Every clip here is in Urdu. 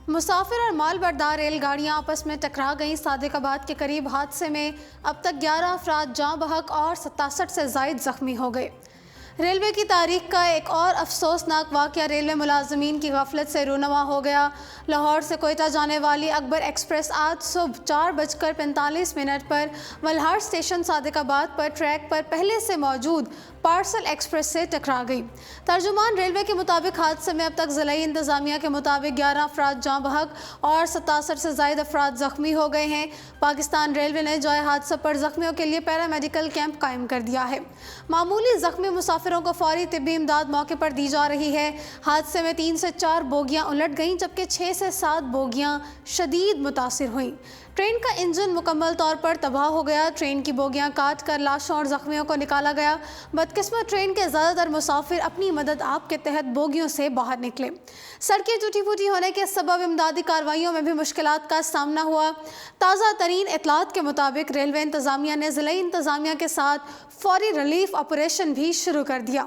مسافر اور مال بردار ریل گاڑیاں آپس میں ٹکرا گئیں۔ صادق آباد کے قریب حادثے میں اب تک 11 افراد جاں بحق اور 67 سے زائد زخمی ہو گئے۔ ریلوے کی تاریخ کا ایک اور افسوسناک واقعہ ریلوے ملازمین کی غفلت سے رونما ہو گیا۔ لاہور سے کوئٹہ جانے والی اکبر ایکسپریس آج صبح 4:45 پر ملہار اسٹیشن صادق آباد پر ٹریک پر پہلے سے موجود پارسل ایکسپریس سے ٹکرا گئی۔ ترجمان ریلوے کے مطابق حادثے میں اب تک ضلعی انتظامیہ کے مطابق 11 افراد جاں بحق اور 67 سے زائد افراد زخمی ہو گئے ہیں۔ پاکستان ریلوے نے جائے حادثہ پر زخمیوں کے لیے پیرامیڈیکل کیمپ قائم کر دیا ہے۔ معمولی زخمی مسافروں کو فوری طبی امداد موقع پر دی جا رہی ہے۔ حادثے میں 3 سے 4 بوگیاں الٹ گئیں جبکہ 6 سے 7 بوگیاں شدید متاثر ہوئیں۔ ٹرین کا انجن مکمل طور پر تباہ ہو گیا۔ ٹرین کی بوگیاں کاٹ کر لاشوں اور زخمیوں کو نکالا گیا۔ بدقسمت ٹرین کے زیادہ تر مسافر اپنی مدد آپ کے تحت بوگیوں سے باہر نکلے۔ سڑکیں ٹوٹی پھوٹی ہونے کے سبب امدادی کارروائیوں میں بھی مشکلات کا سامنا ہوا۔ تازہ ترین اطلاعات کے مطابق ریلوے انتظامیہ نے ضلعی انتظامیہ کے ساتھ فوری ریلیف آپریشن بھی شروع کر دیا۔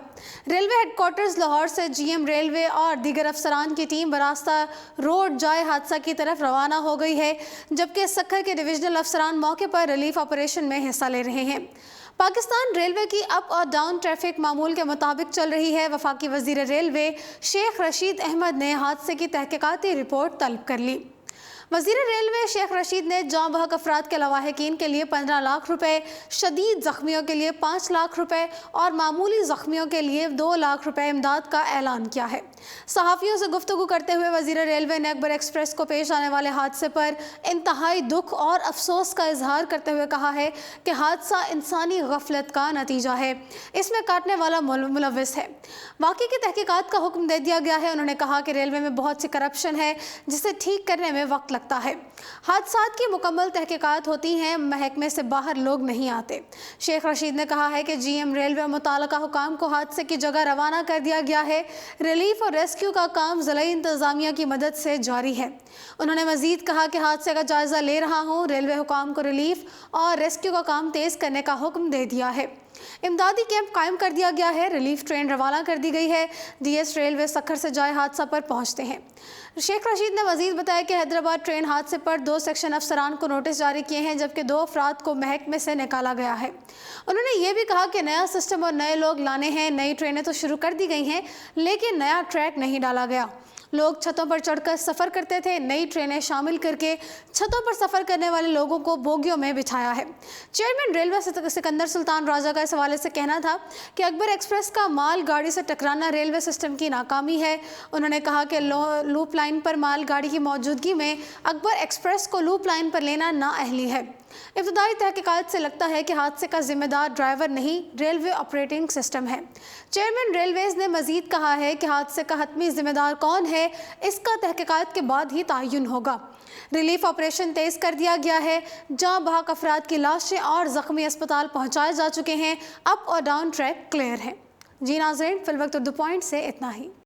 ریلوے ہیڈ کوارٹرز لاہور سے جی ایم ریلوے اور دیگر افسران کی ٹیم براستہ روڈ جائے حادثہ کی طرف روانہ ہو گئی ہے، جبکہ سکھر کے ڈویژنل افسران موقع پر ریلیف آپریشن میں حصہ لے رہے ہیں۔ پاکستان ریلوے کی اپ اور ڈاؤن ٹریفک معمول کے مطابق چل رہی ہے۔ وفاقی وزیر ریلوے شیخ رشید احمد نے حادثے کی تحقیقاتی رپورٹ طلب کر لی۔ وزیر ریلوے شیخ رشید نے جاں بحق افراد کے لواحقین کے لیے 15 لاکھ روپے، شدید زخمیوں کے لیے 5 لاکھ روپے اور معمولی زخمیوں کے لیے 2 لاکھ روپے امداد کا اعلان کیا ہے۔ صحافیوں سے گفتگو کرتے ہوئے وزیر ریلوے نے اکبر ایکسپریس کو پیش آنے والے حادثے پر انتہائی دکھ اور افسوس کا اظہار کرتے ہوئے کہا ہے کہ حادثہ انسانی غفلت کا نتیجہ ہے، اس میں کاٹنے والا ملوث ہے۔ واقعے کی تحقیقات کا حکم دے دیا گیا ہے۔ انہوں نے کہا کہ ریلوے میں بہت سی کرپشن ہے جسے ٹھیک کرنے میں وقت لگتا ہے۔ حادثات کی مکمل تحقیقات ہوتی ہیں، محکمے سے باہر لوگ نہیں آتے۔ شیخ رشید نے کہا ہے کہ جی ایم ریلوے اور متعلقہ حکام کو حادثے کی جگہ روانہ کر دیا گیا ہے۔ ریلیف اور ریسکیو کا کام ضلعی انتظامیہ کی مدد سے جاری ہے۔ انہوں نے مزید کہا کہ حادثے کا جائزہ لے رہا ہوں، ریلوے حکام کو ریلیف اور ریسکیو کا کام تیز کرنے کا حکم دے دیا ہے۔ امدادی کیمپ قائم کر دیا گیا ہے۔ ریلیف ٹرین روانہ کر دی گئی ہے۔ ڈی ایس ریلوے سکھر سے جائے حادثہ پر پہنچتے ہیں۔ شیخ رشید نے مزید بتایا کہ حیدرآباد ٹرین حادثے پر 2 سیکشن افسران کو نوٹس جاری کیے ہیں جبکہ 2 افراد کو محکمے سے نکالا گیا ہے۔ انہوں نے یہ بھی کہا کہ نیا سسٹم اور نئے لوگ لانے ہیں۔ نئی ٹرینیں تو شروع کر دی گئی ہیں لیکن نیا ٹریک نہیں ڈالا گیا۔ لوگ چھتوں پر چڑھ کر سفر کرتے تھے، نئی ٹرینیں شامل کر کے چھتوں پر سفر کرنے والے لوگوں کو بوگیوں میں بٹھایا ہے۔ چیئرمین ریلوے سکندر سلطان راجہ کا اس حوالے سے کہنا تھا کہ اکبر ایکسپریس کا مال گاڑی سے ٹکرانا ریلوے سسٹم کی ناکامی ہے۔ انہوں نے کہا کہ لوپ لائن پر مال گاڑی کی موجودگی میں اکبر ایکسپریس کو لوپ لائن پر لینا نااہلی ہے۔ ابتدائی تحقیقات سے لگتا ہے کہ حادثے کا ذمہ دار ڈرائیور نہیں، ریلوے آپریٹنگ سسٹم ہے۔ چیئرمین ریلویز نے مزید کہا ہے کہ حادثے کا حتمی ذمہ دار کون ہے، اس کا تحقیقات کے بعد ہی تعین ہوگا۔ ریلیف آپریشن تیز کر دیا گیا ہے۔ جاں بحق افراد کی لاشیں اور زخمی اسپتال پہنچائے جا چکے ہیں۔ اپ اور ڈاؤن ٹریک کلیئر ہے۔ جی ناظرین، فی الوقت اردو پوائنٹ سے اتنا ہی۔